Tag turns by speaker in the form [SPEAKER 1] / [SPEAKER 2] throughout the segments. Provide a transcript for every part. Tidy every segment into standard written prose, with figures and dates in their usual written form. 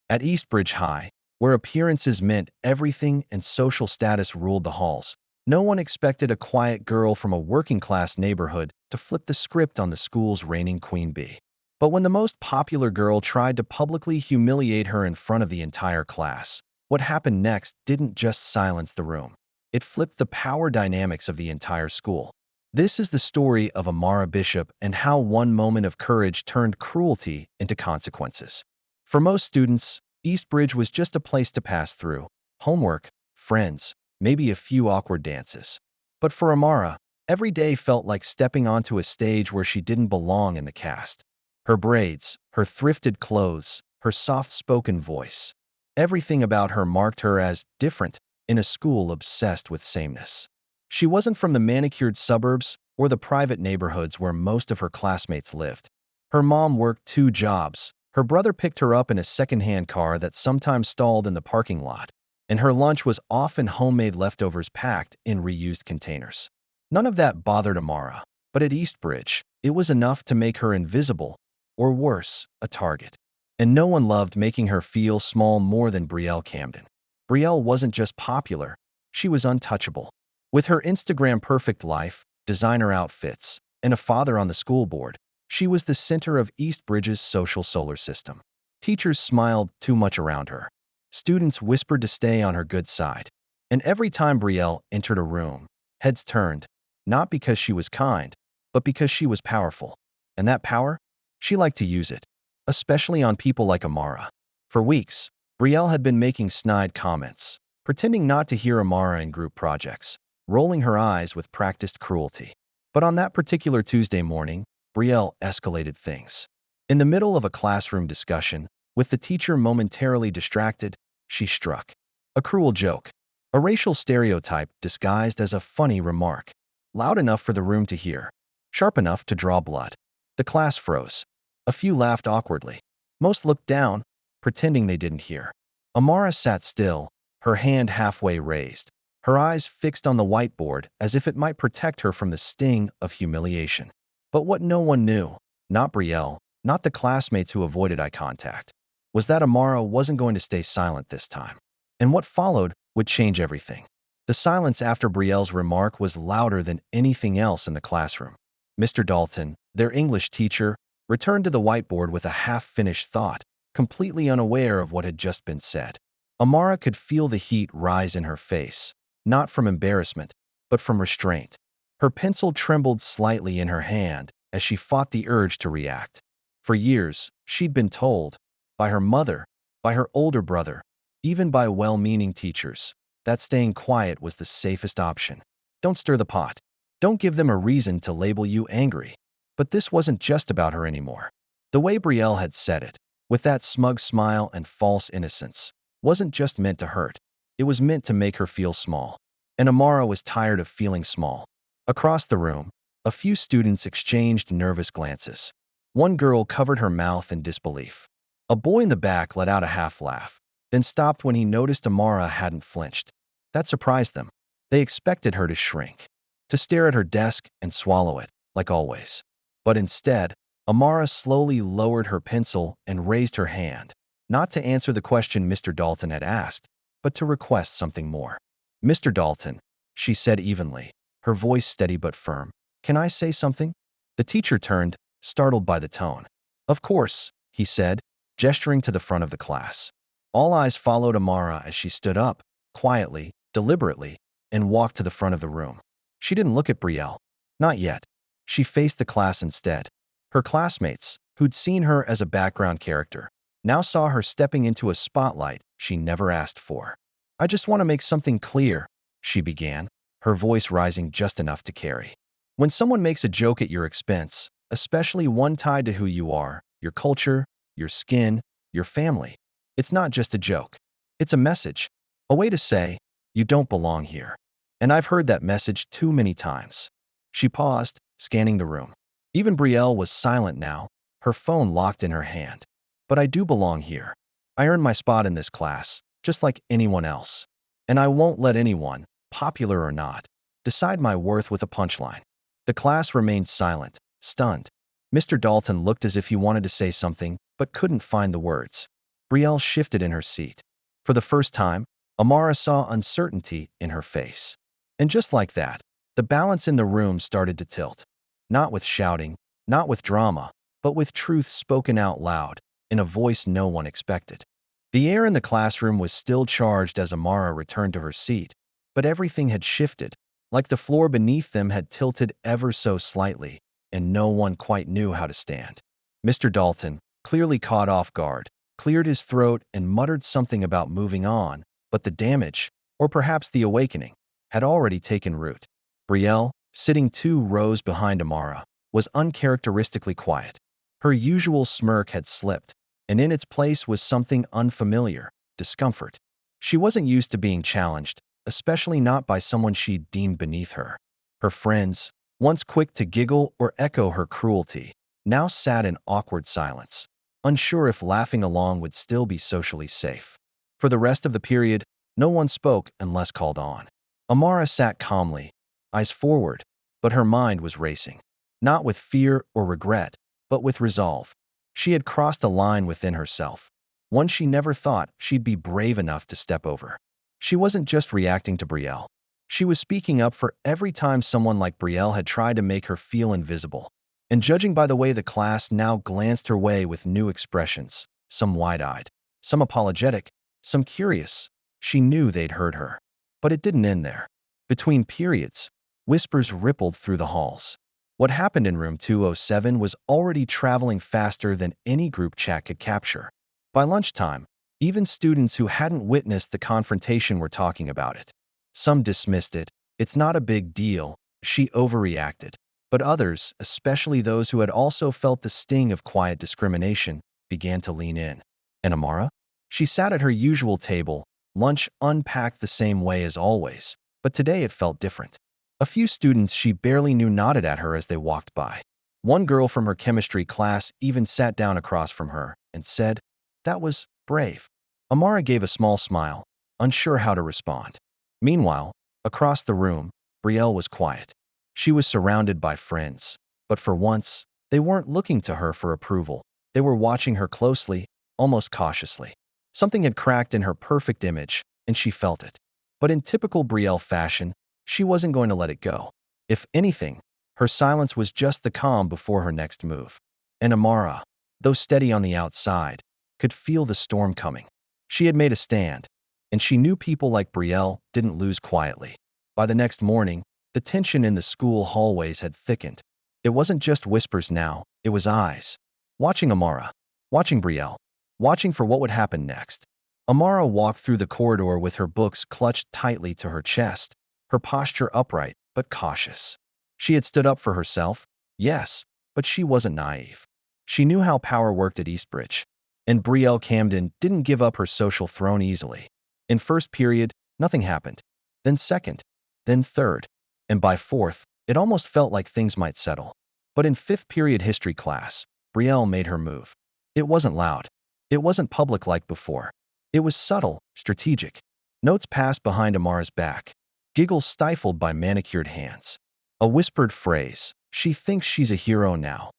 [SPEAKER 1] At Eastbridge High, where appearances meant everything and social status ruled the halls, no one expected a quiet girl from a working-class neighborhood to flip the script on the school's reigning queen bee. But when the most popular girl tried to publicly humiliate her in front of the entire class, what happened next didn't just silence the room. It flipped the power dynamics of the entire school. This is the story of Amara Bishop and how one moment of courage turned cruelty into consequences. For most students, Eastbridge was just a place to pass through. Homework, friends, maybe a few awkward dances. But for Amara, every day felt like stepping onto a stage where she didn't belong in the cast. Her braids, her thrifted clothes, her soft-spoken voice. Everything about her marked her as different in a school obsessed with sameness. She wasn't from the manicured suburbs or the private neighborhoods where most of her classmates lived. Her mom worked 2 jobs. Her brother picked her up in a second-hand car that sometimes stalled in the parking lot, and her lunch was often homemade leftovers packed in reused containers. None of that bothered Amara, but at Eastbridge, it was enough to make her invisible, or worse, a target. And no one loved making her feel small more than Brielle Camden. Brielle wasn't just popular, she was untouchable. With her Instagram-perfect life, designer outfits, and a father on the school board, she was the center of Eastbridge's social solar system. Teachers smiled too much around her. Students whispered to stay on her good side. And every time Brielle entered a room, heads turned, not because she was kind, but because she was powerful. And that power? She liked to use it, especially on people like Amara. For weeks, Brielle had been making snide comments, pretending not to hear Amara in group projects, rolling her eyes with practiced cruelty. But on that particular Tuesday morning, Brielle escalated things. In the middle of a classroom discussion, with the teacher momentarily distracted, she struck. A cruel joke, a racial stereotype disguised as a funny remark, loud enough for the room to hear, sharp enough to draw blood. The class froze. A few laughed awkwardly. Most looked down, pretending they didn't hear. Amara sat still, her hand halfway raised, her eyes fixed on the whiteboard as if it might protect her from the sting of humiliation. But what no one knew, not Brielle, not the classmates who avoided eye contact, was that Amara wasn't going to stay silent this time. And what followed would change everything. The silence after Brielle's remark was louder than anything else in the classroom. Mr. Dalton, their English teacher, returned to the whiteboard with a half-finished thought, completely unaware of what had just been said. Amara could feel the heat rise in her face, not from embarrassment, but from restraint. Her pencil trembled slightly in her hand as she fought the urge to react. For years, she'd been told, by her mother, by her older brother, even by well-meaning teachers, that staying quiet was the safest option. Don't stir the pot. Don't give them a reason to label you angry. But this wasn't just about her anymore. The way Brielle had said it, with that smug smile and false innocence, wasn't just meant to hurt. It was meant to make her feel small. And Amara was tired of feeling small. Across the room, a few students exchanged nervous glances. One girl covered her mouth in disbelief. A boy in the back let out a half-laugh, then stopped when he noticed Amara hadn't flinched. That surprised them. They expected her to shrink, to stare at her desk and swallow it, like always. But instead, Amara slowly lowered her pencil and raised her hand, not to answer the question Mr. Dalton had asked, but to request something more. "Mr. Dalton," she said evenly, her voice steady but firm, "can I say something?" The teacher turned, startled by the tone. "Of course," he said, gesturing to the front of the class. All eyes followed Amara as she stood up, quietly, deliberately, and walked to the front of the room. She didn't look at Brielle. Not yet. She faced the class instead. Her classmates, who'd seen her as a background character, now saw her stepping into a spotlight she never asked for. "I just want to make something clear," she began, her voice rising just enough to carry. "When someone makes a joke at your expense, especially one tied to who you are, your culture, your skin, your family, it's not just a joke. It's a message, a way to say, you don't belong here. And I've heard that message too many times." She paused, scanning the room. Even Brielle was silent now, her phone locked in her hand. "But I do belong here. I earned my spot in this class, just like anyone else. And I won't let anyone, popular or not, decide my worth with a punchline." The class remained silent, stunned. Mr. Dalton looked as if he wanted to say something, but couldn't find the words. Brielle shifted in her seat. For the first time, Amara saw uncertainty in her face. And just like that, the balance in the room started to tilt. Not with shouting, not with drama, but with truth spoken out loud, in a voice no one expected. The air in the classroom was still charged as Amara returned to her seat, but everything had shifted, like the floor beneath them had tilted ever so slightly, and no one quite knew how to stand. Mr. Dalton, clearly caught off guard, cleared his throat and muttered something about moving on, but the damage, or perhaps the awakening, had already taken root. Brielle, sitting 2 rows behind Amara, was uncharacteristically quiet. Her usual smirk had slipped, and in its place was something unfamiliar: discomfort. She wasn't used to being challenged, especially not by someone she deemed beneath her. Her friends, once quick to giggle or echo her cruelty, now sat in awkward silence, unsure if laughing along would still be socially safe. For the rest of the period, no one spoke unless called on. Amara sat calmly, eyes forward, but her mind was racing. Not with fear or regret, but with resolve. She had crossed a line within herself, one she never thought she'd be brave enough to step over. She wasn't just reacting to Brielle. She was speaking up for every time someone like Brielle had tried to make her feel invisible. And judging by the way the class now glanced her way with new expressions, some wide-eyed, some apologetic, some curious, she knew they'd heard her. But it didn't end there. Between periods, whispers rippled through the halls. What happened in room 207 was already traveling faster than any group chat could capture. By lunchtime, even students who hadn't witnessed the confrontation were talking about it. Some dismissed it. It's not a big deal, she overreacted. But others, especially those who had also felt the sting of quiet discrimination, began to lean in. And Amara? She sat at her usual table, lunch unpacked the same way as always, but today it felt different. A few students she barely knew nodded at her as they walked by. One girl from her chemistry class even sat down across from her and said, "That was brave." Amara gave a small smile, unsure how to respond. Meanwhile, across the room, Brielle was quiet. She was surrounded by friends, but for once, they weren't looking to her for approval. They were watching her closely, almost cautiously. Something had cracked in her perfect image, and she felt it. But in typical Brielle fashion, she wasn't going to let it go. If anything, her silence was just the calm before her next move. And Amara, though steady on the outside, could feel the storm coming. She had made a stand, and she knew people like Brielle didn't lose quietly. By the next morning, the tension in the school hallways had thickened. It wasn't just whispers now, it was eyes. Watching Amara, watching Brielle, watching for what would happen next. Amara walked through the corridor with her books clutched tightly to her chest, her posture upright but cautious. She had stood up for herself, yes, but she wasn't naive. She knew how power worked at Eastbridge, and Brielle Camden didn't give up her social throne easily. In first period, nothing happened. Then second, then third, and by fourth, it almost felt like things might settle. But in fifth period history class, Brielle made her move. It wasn't loud. It wasn't public like before. It was subtle, strategic. Notes passed behind Amara's back. Giggles stifled by manicured hands. A whispered phrase, "She thinks she's a hero now,"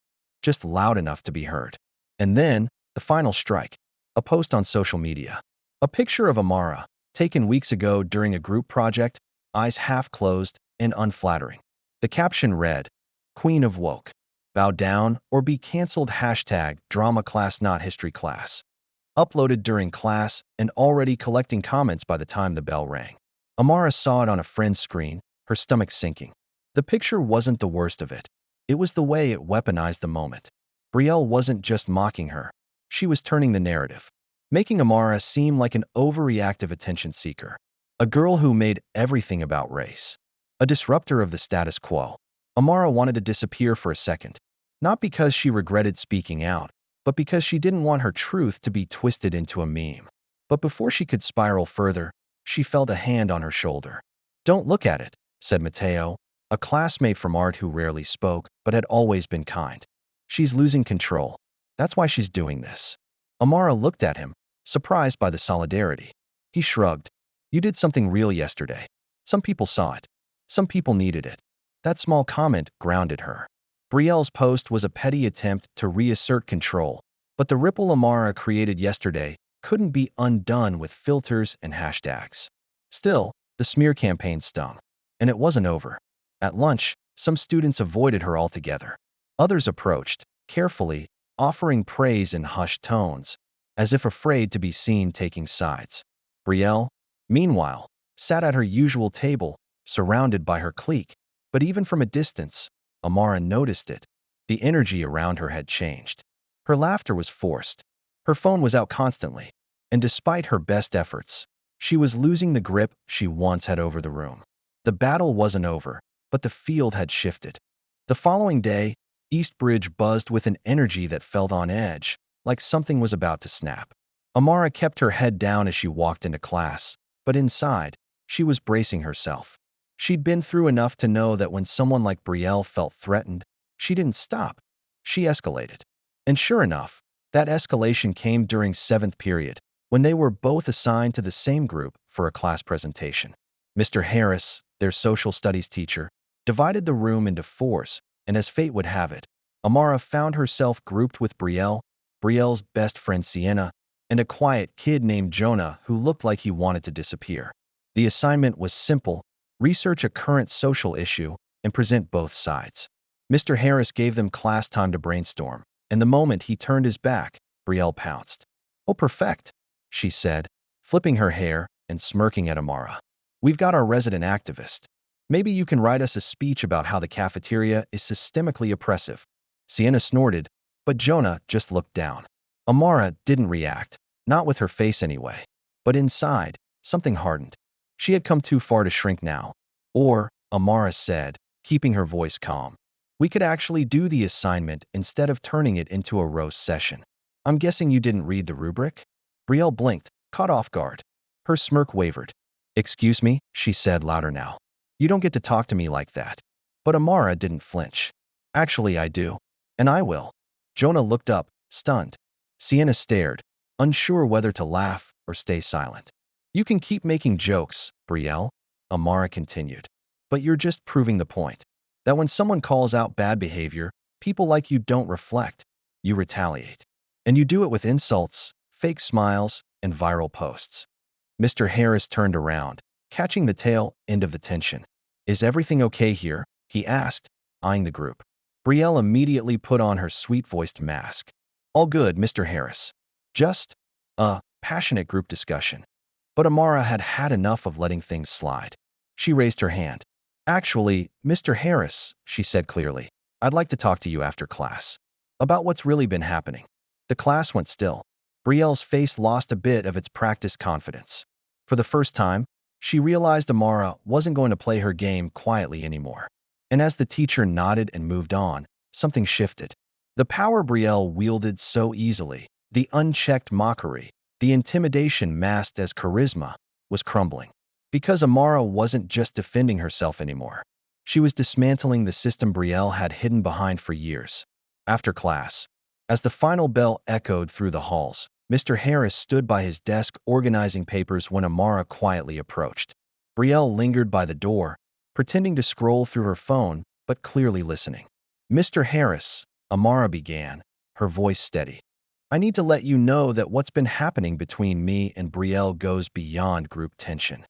[SPEAKER 1] just loud enough to be heard. And then, the final strike, a post on social media. A picture of Amara, taken weeks ago during a group project, eyes half closed and unflattering. The caption read, "Queen of Woke. Bow down or be cancelled #drama class not history class." Uploaded during class and already collecting comments by the time the bell rang. Amara saw it on a friend's screen, her stomach sinking. The picture wasn't the worst of it. It was the way it weaponized the moment. Brielle wasn't just mocking her. She was turning the narrative, making Amara seem like an overreactive attention seeker. A girl who made everything about race. A disruptor of the status quo. Amara wanted to disappear for a second. Not because she regretted speaking out, but because she didn't want her truth to be twisted into a meme. But before she could spiral further, she felt a hand on her shoulder. "Don't look at it," said Mateo, a classmate from art who rarely spoke but had always been kind. "She's losing control. That's why she's doing this." Amara looked at him, surprised by the solidarity. He shrugged. "You did something real yesterday. Some people saw it. Some people needed it." That small comment grounded her. Brielle's post was a petty attempt to reassert control, but the ripple Amara created yesterday couldn't be undone with filters and hashtags. Still, the smear campaign stung. And it wasn't over. At lunch, some students avoided her altogether. Others approached, carefully, offering praise in hushed tones, as if afraid to be seen taking sides. Brielle, meanwhile, sat at her usual table, surrounded by her clique, but even from a distance, Amara noticed it. The energy around her had changed. Her laughter was forced. Her phone was out constantly, and despite her best efforts, she was losing the grip she once had over the room. The battle wasn't over, but the field had shifted. The following day, Eastbridge buzzed with an energy that felt on edge, like something was about to snap. Amara kept her head down as she walked into class, but inside, she was bracing herself. She'd been through enough to know that when someone like Brielle felt threatened, she didn't stop. She escalated. And sure enough, that escalation came during 7th period, when they were both assigned to the same group for a class presentation. Mr. Harris, their social studies teacher, divided the room into fours, and as fate would have it, Amara found herself grouped with Brielle, Brielle's best friend Sienna, and a quiet kid named Jonah who looked like he wanted to disappear. The assignment was simple: research a current social issue and present both sides. Mr. Harris gave them class time to brainstorm, and the moment he turned his back, Brielle pounced. "Oh, perfect," she said, flipping her hair and smirking at Amara. "We've got our resident activist. Maybe you can write us a speech about how the cafeteria is systemically oppressive." Sienna snorted, but Jonah just looked down. Amara didn't react, not with her face anyway. But inside, something hardened. She had come too far to shrink now. Or, Amara said, keeping her voice calm, "We could actually do the assignment instead of turning it into a roast session. I'm guessing you didn't read the rubric?" Brielle blinked, caught off guard. Her smirk wavered. "Excuse me," she said louder now. "You don't get to talk to me like that." But Amara didn't flinch. "Actually, I do. And I will." Jonah looked up, stunned. Sienna stared, unsure whether to laugh or stay silent. "You can keep making jokes, Brielle," Amara continued. "But you're just proving the point. That when someone calls out bad behavior, people like you don't reflect. You retaliate. And you do it with insults, fake smiles, and viral posts." Mr. Harris turned around, catching the tail end of the tension. "Is everything okay here?" he asked, eyeing the group. Brielle immediately put on her sweet-voiced mask. "All good, Mr. Harris. Just a passionate group discussion." But Amara had had enough of letting things slide. She raised her hand. "Actually, Mr. Harris," she said clearly, "I'd like to talk to you after class. About what's really been happening." The class went still. Brielle's face lost a bit of its practiced confidence. For the first time, she realized Amara wasn't going to play her game quietly anymore. And as the teacher nodded and moved on, something shifted. The power Brielle wielded so easily, the unchecked mockery, the intimidation masked as charisma, was crumbling. Because Amara wasn't just defending herself anymore. She was dismantling the system Brielle had hidden behind for years. After class, as the final bell echoed through the halls, Mr. Harris stood by his desk organizing papers when Amara quietly approached. Brielle lingered by the door, pretending to scroll through her phone, but clearly listening. "Mr. Harris," Amara began, her voice steady, "I need to let you know that what's been happening between me and Brielle goes beyond group tension."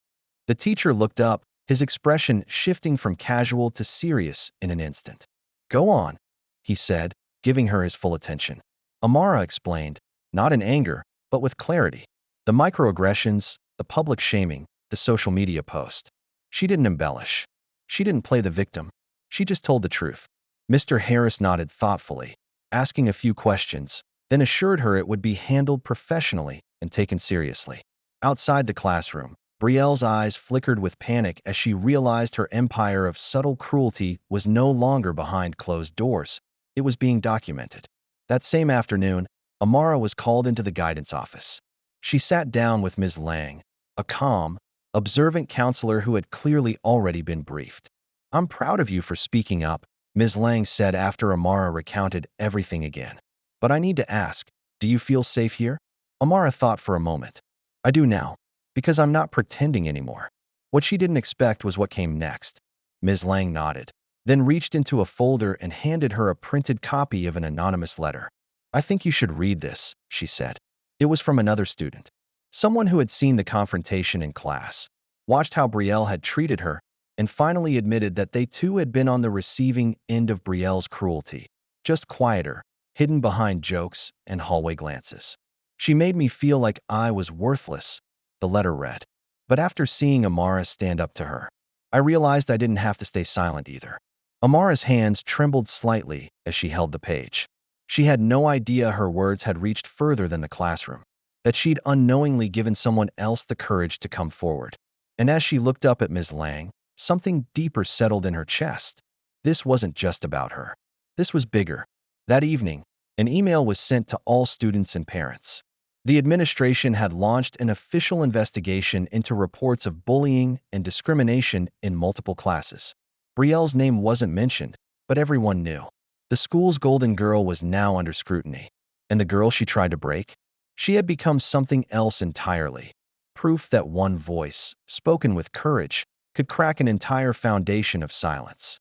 [SPEAKER 1] The teacher looked up, his expression shifting from casual to serious in an instant. "Go on," he said, giving her his full attention. Amara explained, not in anger, but with clarity. The microaggressions, the public shaming, the social media post. She didn't embellish. She didn't play the victim. She just told the truth. Mr. Harris nodded thoughtfully, asking a few questions, then assured her it would be handled professionally and taken seriously. Outside the classroom, Brielle's eyes flickered with panic as she realized her empire of subtle cruelty was no longer behind closed doors. It was being documented. That same afternoon, Amara was called into the guidance office. She sat down with Ms. Lang, a calm, observant counselor who had clearly already been briefed. "I'm proud of you for speaking up," Ms. Lang said after Amara recounted everything again. "But I need to ask, do you feel safe here?" Amara thought for a moment. "I do now, because I'm not pretending anymore." What she didn't expect was what came next. Ms. Lang nodded, then reached into a folder and handed her a printed copy of an anonymous letter. "I think you should read this," she said. It was from another student. Someone who had seen the confrontation in class, watched how Brielle had treated her, and finally admitted that they too had been on the receiving end of Brielle's cruelty, just quieter, hidden behind jokes and hallway glances. She made me feel like I was worthless, the letter read. But after seeing Amara stand up to her, I realized I didn't have to stay silent either. Amara's hands trembled slightly as she held the page. She had no idea her words had reached further than the classroom, that she'd unknowingly given someone else the courage to come forward. And as she looked up at Ms. Lang, something deeper settled in her chest. This wasn't just about her. This was bigger. That evening, an email was sent to all students and parents. The administration had launched an official investigation into reports of bullying and discrimination in multiple classes. Brielle's name wasn't mentioned, but everyone knew. The school's golden girl was now under scrutiny. And the girl she tried to break? She had become something else entirely. Proof that one voice, spoken with courage, could crack an entire foundation of silence.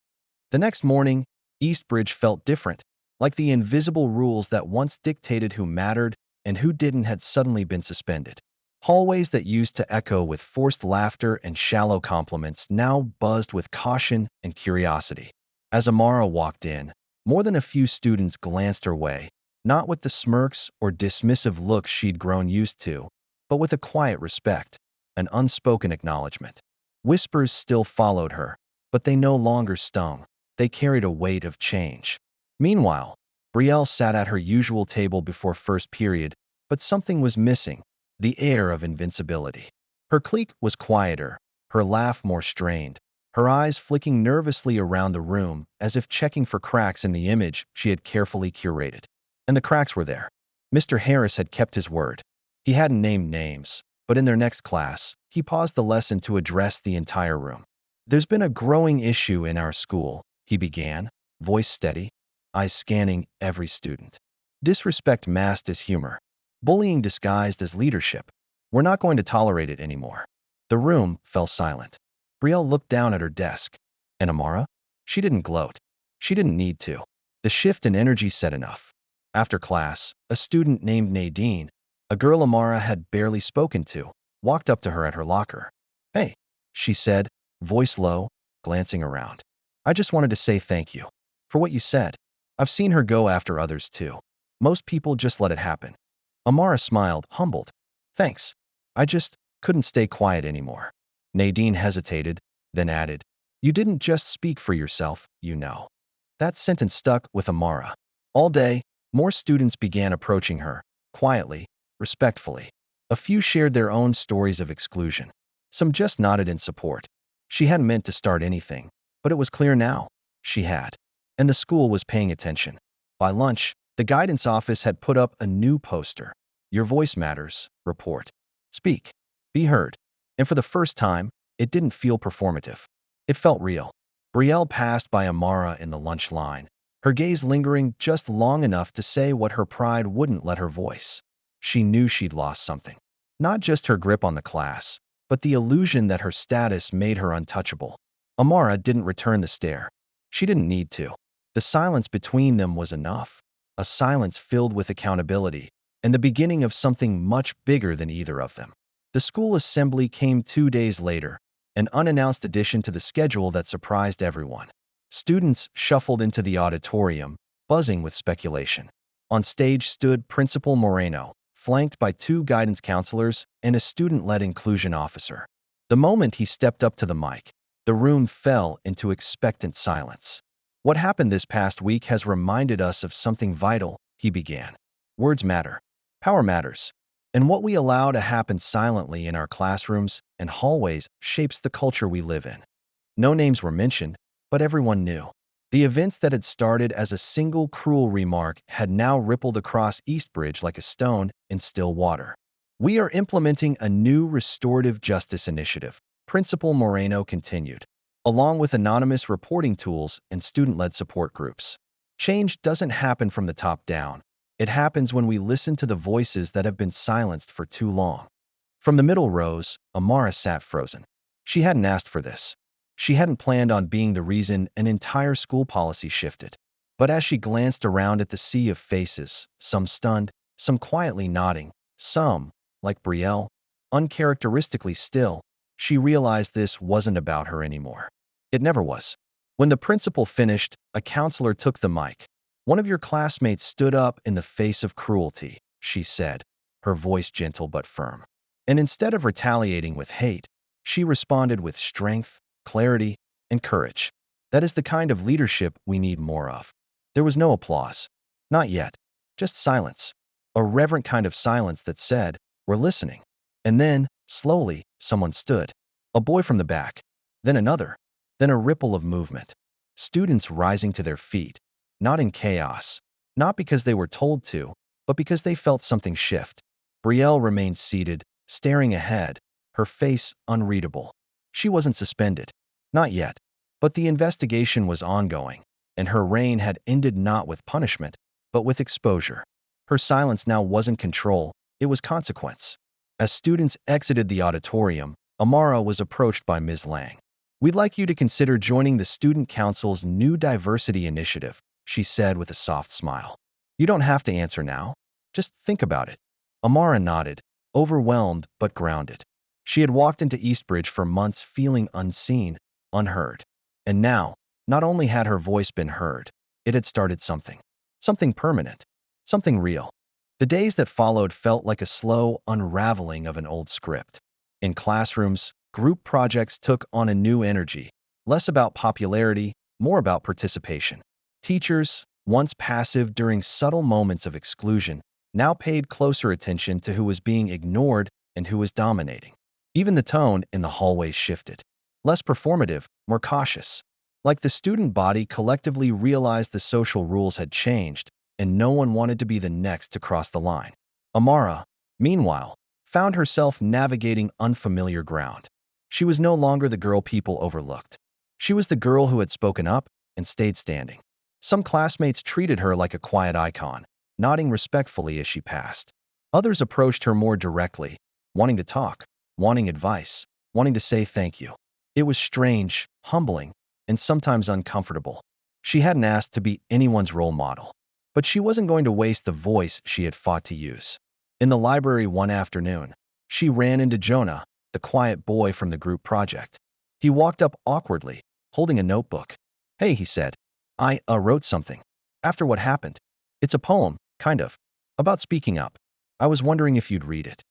[SPEAKER 1] The next morning, Eastbridge felt different, like the invisible rules that once dictated who mattered and who didn't had suddenly been suspended. Hallways that used to echo with forced laughter and shallow compliments now buzzed with caution and curiosity. As Amara walked in, more than a few students glanced her way, not with the smirks or dismissive looks she'd grown used to, but with a quiet respect, an unspoken acknowledgement. Whispers still followed her, but they no longer stung. They carried a weight of change. Meanwhile, Brielle sat at her usual table before first period, but something was missing, the air of invincibility. Her clique was quieter, her laugh more strained, her eyes flicking nervously around the room as if checking for cracks in the image she had carefully curated. And the cracks were there. Mr. Harris had kept his word. He hadn't named names, but in their next class, he paused the lesson to address the entire room. "There's been a growing issue in our school," he began, voice steady, eyes scanning every student. "Disrespect masked as humor. Bullying disguised as leadership. We're not going to tolerate it anymore." The room fell silent. Brielle looked down at her desk. And Amara? She didn't gloat. She didn't need to. The shift in energy said enough. After class, a student named Nadine, a girl Amara had barely spoken to, walked up to her at her locker. "Hey," she said, voice low, glancing around. "I just wanted to say thank you for what you said. I've seen her go after others too. Most people just let it happen." Amara smiled, humbled. "Thanks. I just couldn't stay quiet anymore." Nadine hesitated, then added, "You didn't just speak for yourself, you know." That sentence stuck with Amara. All day, more students began approaching her, quietly, respectfully. A few shared their own stories of exclusion. Some just nodded in support. She hadn't meant to start anything, but it was clear now. She had. And the school was paying attention. By lunch, the guidance office had put up a new poster. "Your voice matters. Report. Speak. Be heard." And for the first time, it didn't feel performative. It felt real. Brielle passed by Amara in the lunch line, her gaze lingering just long enough to say what her pride wouldn't let her voice. She knew she'd lost something. Not just her grip on the class, but the illusion that her status made her untouchable. Amara didn't return the stare. She didn't need to. The silence between them was enough. A silence filled with accountability, and the beginning of something much bigger than either of them. The school assembly came 2 days later, an unannounced addition to the schedule that surprised everyone. Students shuffled into the auditorium, buzzing with speculation. On stage stood Principal Moreno, flanked by 2 guidance counselors and a student-led inclusion officer. The moment he stepped up to the mic, the room fell into expectant silence. "What happened this past week has reminded us of something vital," he began. "Words matter. Power matters. And what we allow to happen silently in our classrooms and hallways shapes the culture we live in." No names were mentioned, but everyone knew. The events that had started as a single cruel remark had now rippled across Eastbridge like a stone in still water. "We are implementing a new restorative justice initiative," Principal Moreno continued, along with anonymous reporting tools and student-led support groups. "Change doesn't happen from the top down. It happens when we listen to the voices that have been silenced for too long." From the middle rows, Amara sat frozen. She hadn't asked for this. She hadn't planned on being the reason an entire school policy shifted. But as she glanced around at the sea of faces, some stunned, some quietly nodding, Some, like Brielle, uncharacteristically still. She realized this wasn't about her anymore. It never was. When the principal finished, a counselor took the mic. "One of your classmates stood up in the face of cruelty," she said, her voice gentle but firm. And instead of retaliating with hate, she responded with strength, clarity, and courage. That is the kind of leadership we need more of. There was no applause. Not yet. Just silence. A reverent kind of silence that said, "We're listening." And then, slowly, someone stood. A boy from the back. Then another. Then a ripple of movement. Students rising to their feet. Not in chaos. Not because they were told to, but because they felt something shift. Brielle remained seated, staring ahead, her face unreadable. She wasn't suspended. Not yet. But the investigation was ongoing, and her reign had ended not with punishment, but with exposure. Her silence now wasn't control, it was consequence. As students exited the auditorium, Amara was approached by Ms. Lang. "We'd like you to consider joining the Student Council's new diversity initiative," she said with a soft smile. "You don't have to answer now. Just think about it." Amara nodded, overwhelmed but grounded. She had walked into Eastbridge for months feeling unseen, unheard. And now, not only had her voice been heard, it had started something. Something permanent. Something real. The days that followed felt like a slow unraveling of an old script. In classrooms, group projects took on a new energy, less about popularity, more about participation. Teachers, once passive during subtle moments of exclusion, now paid closer attention to who was being ignored and who was dominating. Even the tone in the hallways shifted. Less performative, more cautious. Like the student body collectively realized the social rules had changed, and no one wanted to be the next to cross the line. Amara, meanwhile, found herself navigating unfamiliar ground. She was no longer the girl people overlooked. She was the girl who had spoken up and stayed standing. Some classmates treated her like a quiet icon, nodding respectfully as she passed. Others approached her more directly, wanting to talk, wanting advice, wanting to say thank you. It was strange, humbling, and sometimes uncomfortable. She hadn't asked to be anyone's role model, but she wasn't going to waste the voice she had fought to use. In the library one afternoon, she ran into Jonah, the quiet boy from the group project. He walked up awkwardly, holding a notebook. "Hey," he said, I wrote something. After what happened. It's a poem, kind of, about speaking up. I was wondering if you'd read it."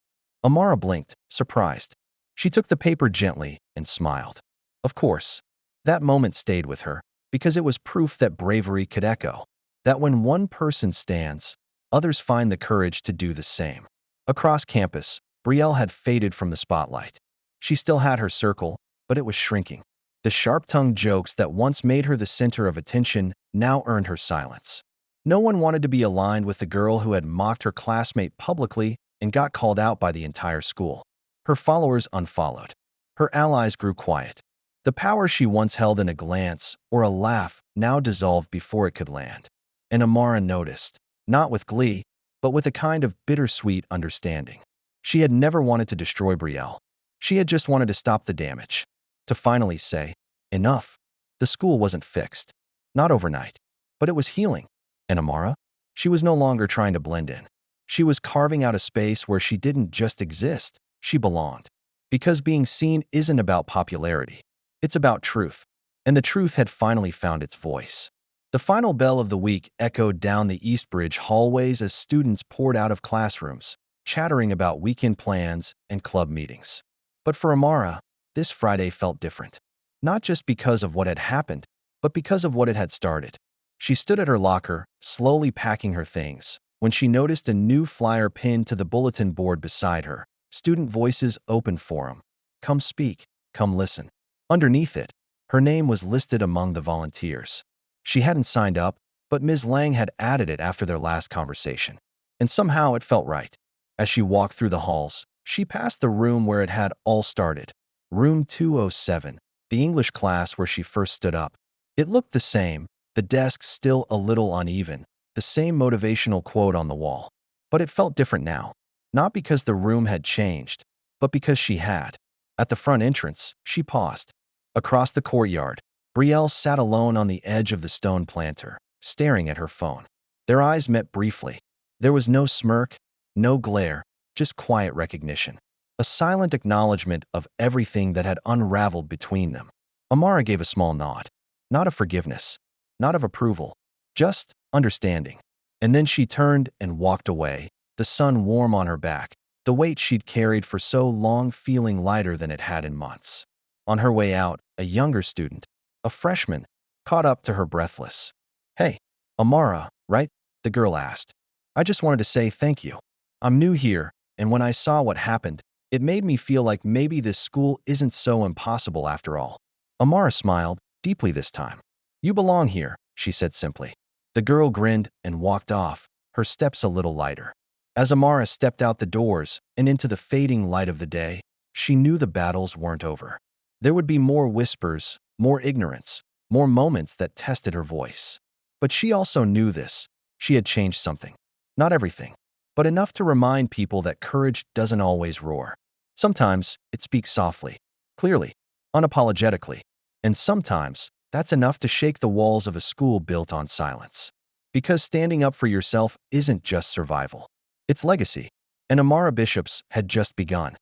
[SPEAKER 1] Amara blinked, surprised. She took the paper gently and smiled. Of course. That moment stayed with her, because it was proof that bravery could echo. That when one person stands, others find the courage to do the same. Across campus, Brielle had faded from the spotlight. She still had her circle, but it was shrinking. The sharp-tongued jokes that once made her the center of attention now earned her silence. No one wanted to be aligned with the girl who had mocked her classmate publicly and got called out by the entire school. Her followers unfollowed. Her allies grew quiet. The power she once held in a glance or a laugh now dissolved before it could land. And Amara noticed, not with glee, but with a kind of bittersweet understanding. She had never wanted to destroy Brielle. She had just wanted to stop the damage. To finally say, enough. The school wasn't fixed. Not overnight. But it was healing. And Amara? She was no longer trying to blend in. She was carving out a space where she didn't just exist, she belonged. Because being seen isn't about popularity. It's about truth. And the truth had finally found its voice. The final bell of the week echoed down the Eastbridge hallways as students poured out of classrooms, chattering about weekend plans and club meetings. But for Amara, this Friday felt different. Not just because of what had happened, but because of what it had started. She stood at her locker, slowly packing her things, when she noticed a new flyer pinned to the bulletin board beside her. Student Voices Open Forum. Come speak, come listen. Underneath it, her name was listed among the volunteers. She hadn't signed up, but Ms. Lang had added it after their last conversation. And somehow it felt right. As she walked through the halls, she passed the room where it had all started. Room 207, the English class where she first stood up. It looked the same, the desk still a little uneven, the same motivational quote on the wall. But it felt different now. Not because the room had changed, but because she had. At the front entrance, she paused. Across the courtyard, Brielle sat alone on the edge of the stone planter, staring at her phone. Their eyes met briefly. There was no smirk, no glare, just quiet recognition. A silent acknowledgement of everything that had unraveled between them. Amara gave a small nod. Not of forgiveness, not of approval, just understanding. And then she turned and walked away, the sun warm on her back, the weight she'd carried for so long feeling lighter than it had in months. On her way out, a younger student, a freshman, caught up to her breathless. "Hey, Amara, right?" the girl asked. "I just wanted to say thank you. I'm new here, and when I saw what happened, it made me feel like maybe this school isn't so impossible after all." Amara smiled, deeply this time. "You belong here," she said simply. The girl grinned and walked off, her steps a little lighter. As Amara stepped out the doors and into the fading light of the day, she knew the battles weren't over. There would be more whispers, more ignorance, more moments that tested her voice. But she also knew this. She had changed something. Not everything, but enough to remind people that courage doesn't always roar. Sometimes it speaks softly, clearly, unapologetically, and sometimes that's enough to shake the walls of a school built on silence. Because standing up for yourself isn't just survival. It's legacy. And Amara Bishop's had just begun.